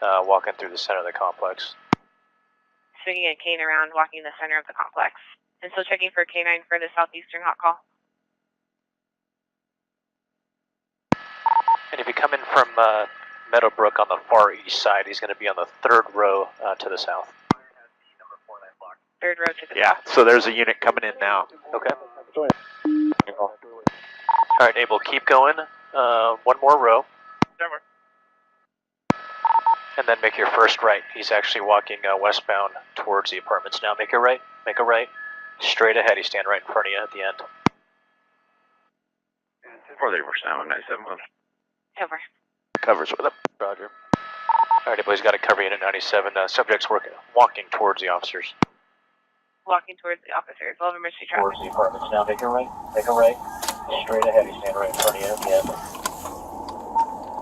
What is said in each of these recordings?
walking through the center of the complex. Swinging a cane around, walking the center of the complex. And still checking for a canine for the southeastern hot call. And if you come in from Meadowbrook on the far east side, he's going to be on the third row to the south. Third row to the south. So there's a unit coming in now. Okay. All right, Abel, keep going. One more row. And then make your first right. He's actually walking westbound towards the apartments now. Make a right. Make a right. Straight ahead. He's standing right in front of you at the end. 434 97. Cover. Covers with him. Roger. All right, Abel, he's got to cover you at 97. Subject's walking towards the officers. Walking towards the officers. Well, emergency traffic. Towards the apartments now. Make a right. Make a right. Straight ahead. He's standing right in front of you at the end.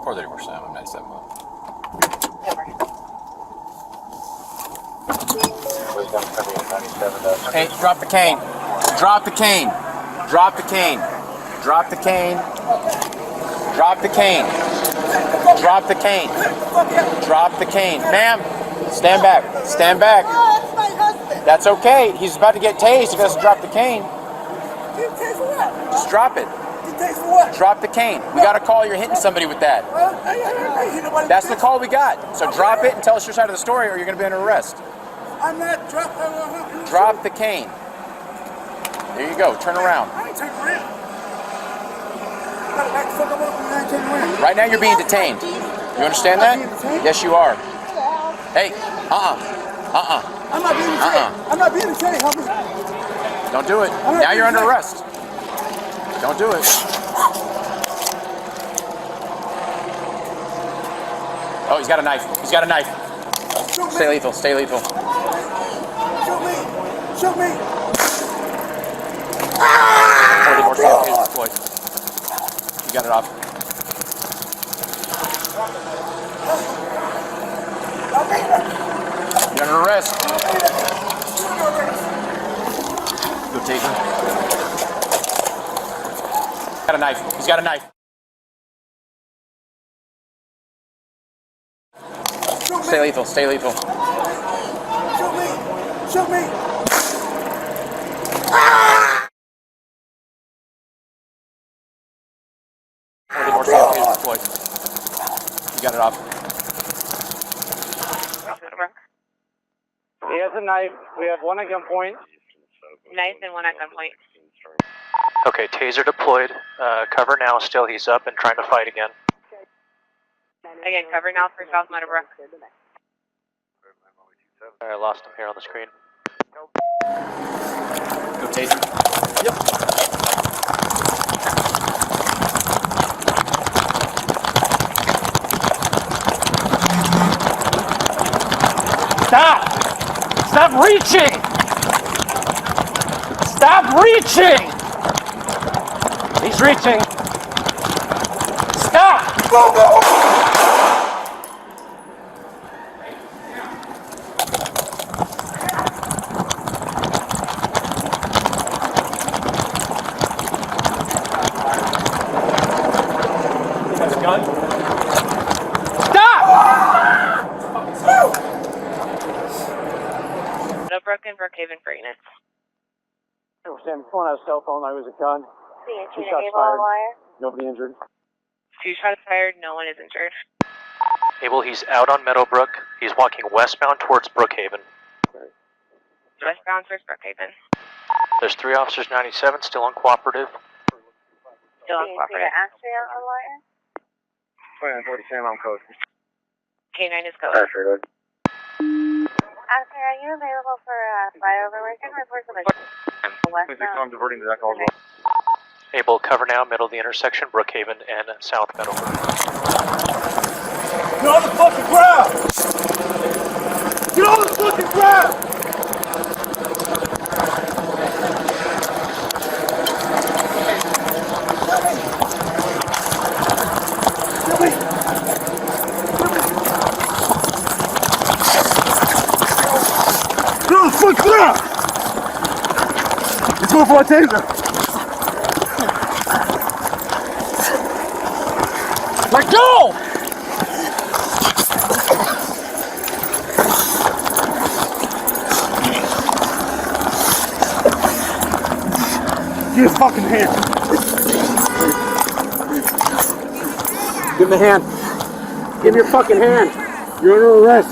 434 97. Cover. Hey, drop the cane. Drop the cane. Drop the cane. Drop the cane. Drop the cane. Drop the cane. Drop the cane. Ma'am, stand back. Stand back. That's okay. He's about to get tased. He doesn't drop the cane. Just drop it. Drop the cane. We got a call you're hitting somebody with that. That's the call we got. So drop it and tell us your side of the story or you're going to be under arrest. I'm not dropping. Drop the cane. There you go. Turn around. I ain't turning around. Right now you're being detained. You understand that? Yes, you are. Hey, I'm not being detained. I'm not being detained. Help me. Don't do it. Now you're under arrest. Don't do it. Oh, he's got a knife. He's got a knife. Stay lethal. Stay lethal. Shoot me. Shoot me. More taser deployed. You got it off. You're under arrest. Go taser. Got a knife. He's got a knife. Stay lethal. Stay lethal. Shoot me. Shoot me. More taser deployed. You got it off. He has a knife. We have one at gunpoint. Knife and one at gunpoint. Okay, taser deployed. Cover now. Still, he's up and trying to fight again. Again, cover now for South Meadowbrook. All right, lost him here on the screen. Go taser. Yep. Stop! Stop reaching! Stop reaching! He's reaching. Stop! Go, go! He has a gun? Stop! Meadowbrook and Brookhaven for units. Sam, pulling out a cell phone. I was a gun. Two Two shots fired. Nobody injured. shots fired, no one is injured. Abel, he's out on Meadowbrook. He's walking westbound towards Brookhaven. Westbound towards Brookhaven. There's 3 officers, 97, still uncooperative. Still uncooperative. Actually, on the lawyer? 2940 Sam, I'm code. K9 is code. Asher, are you available for flyover? We're going to report to the westbound. I'm diverting to that call as well. Abel, cover now, middle of the intersection, Brookhaven and South Meadowbrook. Get on the fucking ground! Get on the fucking ground! Get on the fucking ground! Let's go for a taser! Let go! Give me a fucking hand. Give him a hand. Give me your fucking hand. You're under arrest.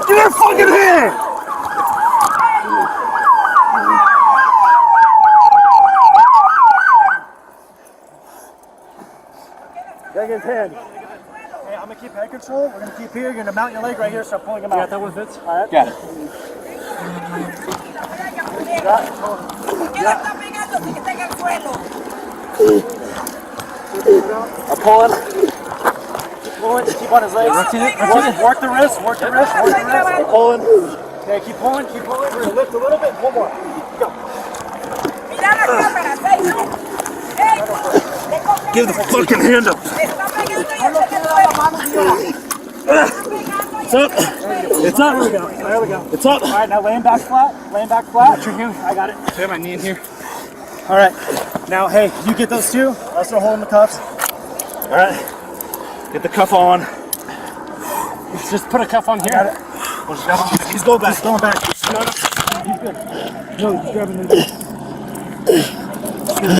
Give me a fucking hand. Take his hand. Hey, I'm gonna keep head control. We're gonna keep here. You're gonna mount your leg right here. Start pulling him out. You got that one, Vince? All right. Got it. I'm pulling. Pulling. Keep on his legs. Work the wrist. Work the wrist. Work the wrist. I'm pulling. Okay, keep pulling. Keep pulling. We're gonna lift a little bit. One more. Go. Give the fucking hand up. It's up. It's up. There we go. There we go. It's up. All right, now laying back flat. Laying back flat. Put your hand. I got it. Put my knee in here. All right. Now, hey, you get those two. I'll start holding the cuffs. All right. Get the cuff on. Just put a cuff on here. He's going back. He's going back. No, no. He's good. No, he's grabbing the